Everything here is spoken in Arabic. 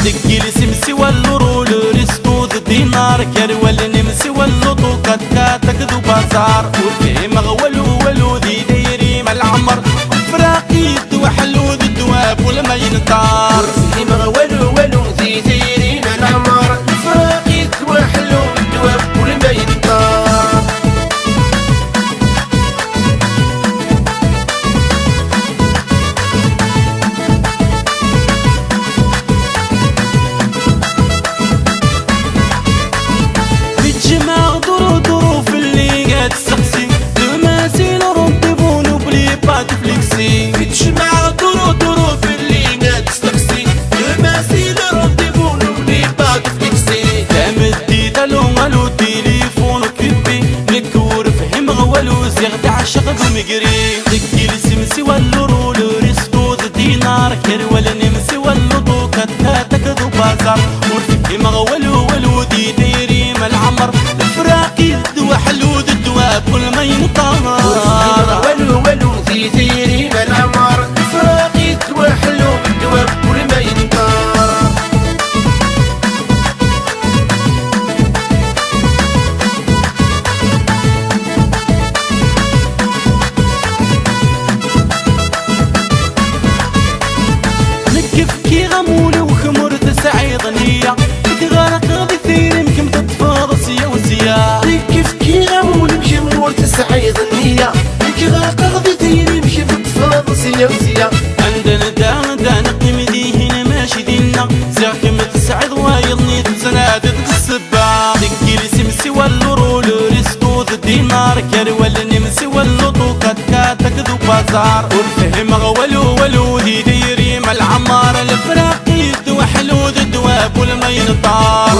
دقي السمسي والرول ريستو دينار كروال نمسي واللطو كاتك ذو بازار وفي مغولو ولو ذي ديري مع العمر فراقي دو حلو ذي الدواب ولما ينطار وفي مغولو ولو ذي ديري مع العمر فراقي دو حلو الدواب ولما ينطار تجمع دورو في اللي قاعد تستقسي الماسيل رونديفو نبني بعد فليكسي تمدي دالو تليفون كبي نكور فهم غوالو زيغ تعشق ومقري دقي السمسي والرول ريستو دينار كروال نمسي واللطو كاتك ذو بازار ورفهم غوالو ولو دي ديري ما العمر الفراقي ذو حلو ذو الدواب كل ما ينطار ولو ذي ديري مع العمر فراقي دو حلو الدواب كل ما ينطار نكف كي غمولي وخمرت سعيد نية تغرق بثير يمكن تتفاضل سيا وسيا نكف كي غمولي وخمرت سعيد نية تغرق بثير يمكن تتفاضل سيا وسيا عندنا دا نقيم ذي هنا ماشي دينا زاك متسعد وايضني تزنادد السبا دقي السمسي والرول ريستو دينار كروال نمسي واللطو كاتك ذو بازار والفهم ولو ذي ديري مع العمار الفراقي ذو حلو ذو الدواب والما ينطار